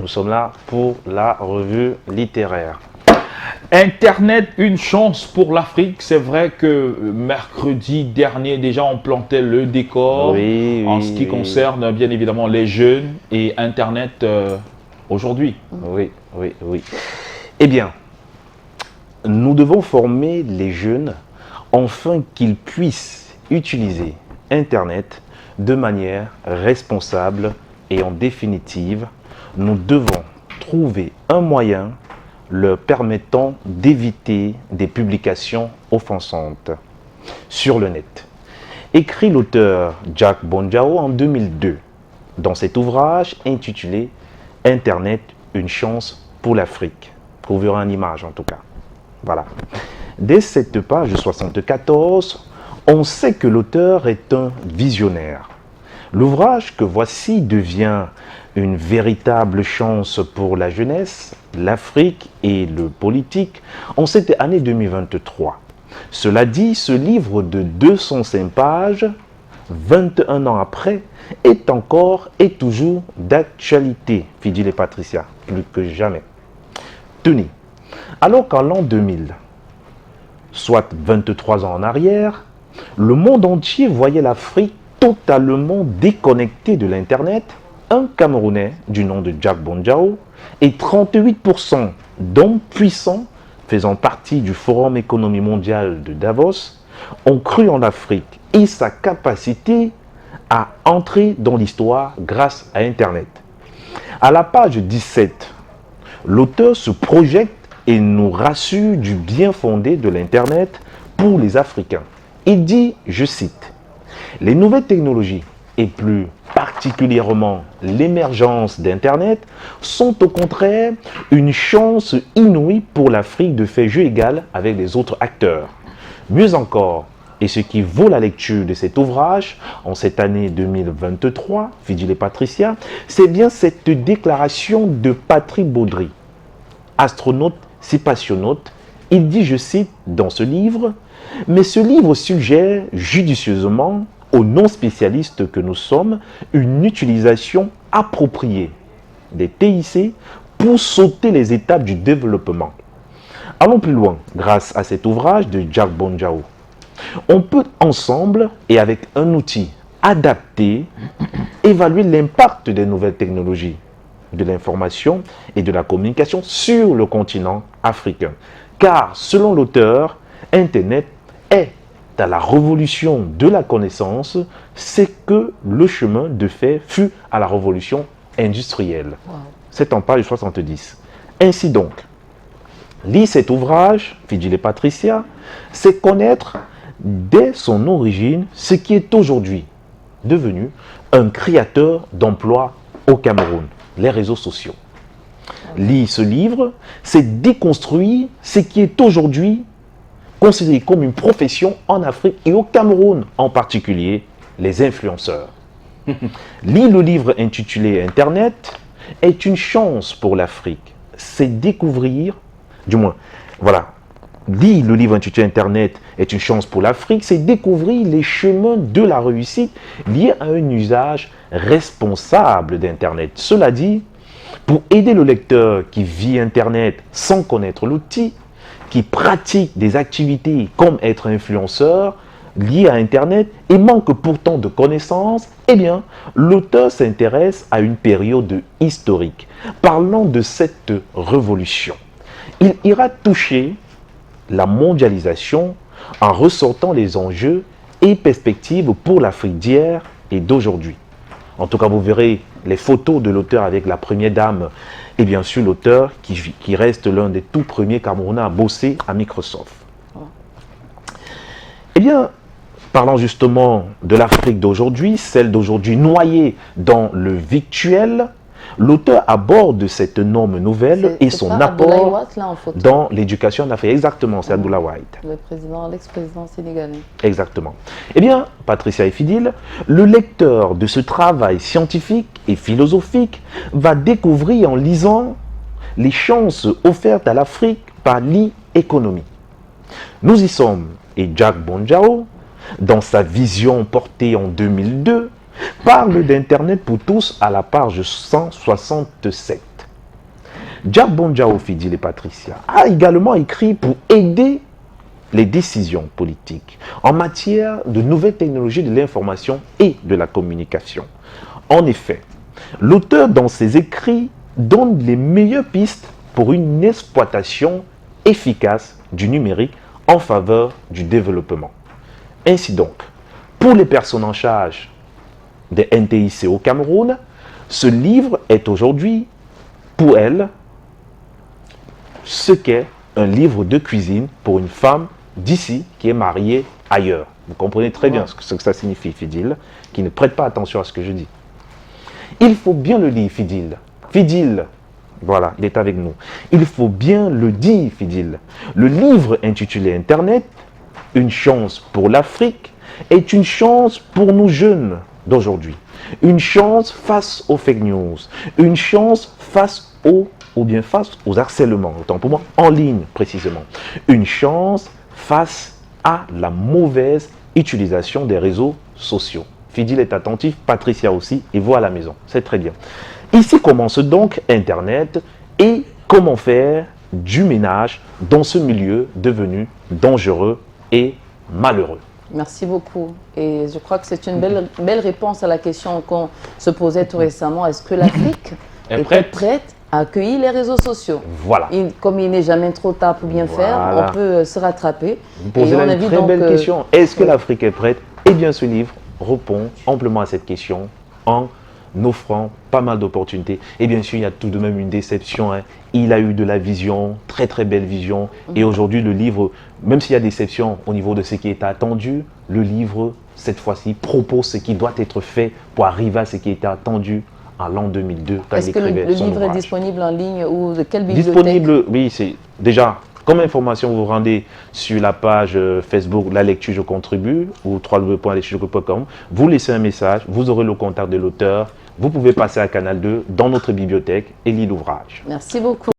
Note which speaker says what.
Speaker 1: nous sommes là pour la revue littéraire.
Speaker 2: Internet, une chance pour l'Afrique. C'est vrai que mercredi dernier, déjà, on plantait le décor en ce qui concerne bien évidemment les jeunes et Internet aujourd'hui.
Speaker 1: Oui. Eh bien, nous devons former les jeunes afin qu'ils puissent utiliser Internet de manière responsable et en définitive, nous devons trouver un moyen leur permettant d'éviter des publications offensantes sur le net. Écrit l'auteur Jack Bonjao en 2002 dans cet ouvrage intitulé « Internet, une chance pour l'Afrique ». Vous verrez en image en tout cas. Voilà. Dès cette page 74, on sait que l'auteur est un visionnaire. L'ouvrage que voici devient une véritable chance pour la jeunesse, l'Afrique et le politique en cette année 2023. Cela dit, ce livre de 205 pages, 21 ans après, est encore et toujours d'actualité, Fidil et Patricia, plus que jamais. Tenez, alors qu'en l'an 2000, soit 23 ans en arrière, le monde entier voyait l'Afrique totalement déconnectée de l'Internet, un Camerounais du nom de Jack Bonjao et 38% d'hommes puissants faisant partie du Forum économique mondial de Davos ont cru en l'Afrique et sa capacité à entrer dans l'histoire grâce à Internet. À la page 17, l'auteur se projette et nous rassure du bien fondé de l'Internet pour les Africains. Il dit, je cite, « Les nouvelles technologies et plus particulièrement l'émergence d'Internet sont au contraire une chance inouïe pour l'Afrique de faire jeu égal avec les autres acteurs. Mieux encore, et ce qui vaut la lecture de cet ouvrage en cette année 2023, Fidil et Patricia, c'est bien cette déclaration de Patrick Baudry, astronaute, spationaute. Il dit, je cite dans ce livre, « Mais ce livre suggère judicieusement aux non-spécialistes que nous sommes une utilisation appropriée des TIC pour sauter les étapes du développement. » Allons plus loin grâce à cet ouvrage de Jack Bonjao. On peut ensemble et avec un outil adapté évaluer l'impact des nouvelles technologies de l'information et de la communication sur le continent africain. Car selon l'auteur, Internet est à la révolution de la connaissance, c'est que le chemin de fer fut à la révolution industrielle. Wow. C'est en page 70. Ainsi donc, lire cet ouvrage, Fidil et Patricia, c'est connaître dès son origine ce qui est aujourd'hui devenu un créateur d'emplois au Cameroun, les réseaux sociaux. Lire ce livre, c'est déconstruire ce qui est aujourd'hui considéré comme une profession en Afrique et au Cameroun, en particulier les influenceurs. Lire le livre intitulé « Internet est une chance pour l'Afrique ». C'est découvrir, du moins, voilà, lire le livre intitulé « Internet est une chance pour l'Afrique », c'est découvrir les chemins de la réussite liés à un usage responsable d'Internet. Cela dit, pour aider le lecteur qui vit Internet sans connaître l'outil, qui pratique des activités comme être influenceur liées à Internet et manque pourtant de connaissances, eh bien, l'auteur s'intéresse à une période historique. Parlant de cette révolution, il ira toucher la mondialisation en ressortant les enjeux et perspectives pour l'Afrique d'hier et d'aujourd'hui. En tout cas, vous verrez les photos de l'auteur avec la première dame et bien sûr l'auteur qui reste l'un des tout premiers Camerounais à bosser à Microsoft. Eh bien, parlant justement de l'Afrique d'aujourd'hui, celle d'aujourd'hui noyée dans le virtuel, l'auteur aborde cette norme nouvelle et son apport
Speaker 3: Watt, là, en photo.
Speaker 1: Dans l'éducation en Afrique. Exactement, c'est Abdoulaye Wade.
Speaker 3: L'ex-président sénégalais.
Speaker 1: Exactement. Eh bien, Patricia et Fidil, le lecteur de ce travail scientifique et philosophique va découvrir en lisant les chances offertes à l'Afrique par l'e-économie. Nous y sommes, et Jack Bonjao, dans sa vision portée en 2002, parle d'Internet pour tous à la page 167. Diabonjao Fidil et Patricia a également écrit pour aider les décisions politiques en matière de nouvelles technologies de l'information et de la communication. En effet, l'auteur dans ses écrits donne les meilleures pistes pour une exploitation efficace du numérique en faveur du développement. Ainsi donc, pour les personnes en charge des NTIC au Cameroun, ce livre est aujourd'hui, pour elles, ce qu'est un livre de cuisine pour une femme d'ici qui est mariée ailleurs. Vous comprenez très bien ce que ça signifie, Fidil, qui ne prête pas attention à ce que je dis. Il faut bien le lire, Fidil. Fidil, voilà, il est avec nous. Il faut bien le dire, Fidil. Le livre intitulé Internet, une chance pour l'Afrique, est une chance pour nous jeunes d'aujourd'hui. Une chance face aux fake news. Une chance face aux harcèlements, autant pour moi, en ligne précisément. Une chance face à la mauvaise utilisation des réseaux sociaux. Fidil est attentif, Patricia aussi, et vous à la maison. C'est très bien. Ici commence donc Internet et comment faire du ménage dans ce milieu devenu dangereux et malheureux.
Speaker 3: Merci beaucoup. Et je crois que c'est une belle réponse à la question qu'on se posait tout récemment. Est-ce que l'Afrique est prête à accueillir les réseaux sociaux?
Speaker 1: Voilà.
Speaker 3: Comme il n'est jamais trop tard pour bien faire, on peut se rattraper.
Speaker 1: Vous posez une très belle question. Est-ce que l'Afrique est prête? Eh bien, ce livre répond amplement à cette question en offrant pas mal d'opportunités. Et bien sûr, il y a tout de même une déception. Hein. Il a eu de la vision, très très belle vision. Et aujourd'hui, le livre, même s'il y a déception au niveau de ce qui est attendu, le livre, cette fois-ci, propose ce qui doit être fait pour arriver à ce qui était attendu en l'an 2002.
Speaker 3: Est-ce que le livre est disponible en ligne ou de quelle bibliothèque?
Speaker 1: Disponible, oui, c'est déjà... Comme information, vous vous rendez sur la page Facebook La Lecture Je Contribue ou www.lecturejecontribue.com. Vous laissez un message, vous aurez le contact de l'auteur. Vous pouvez passer à Canal 2 dans notre bibliothèque et lire l'ouvrage.
Speaker 3: Merci beaucoup.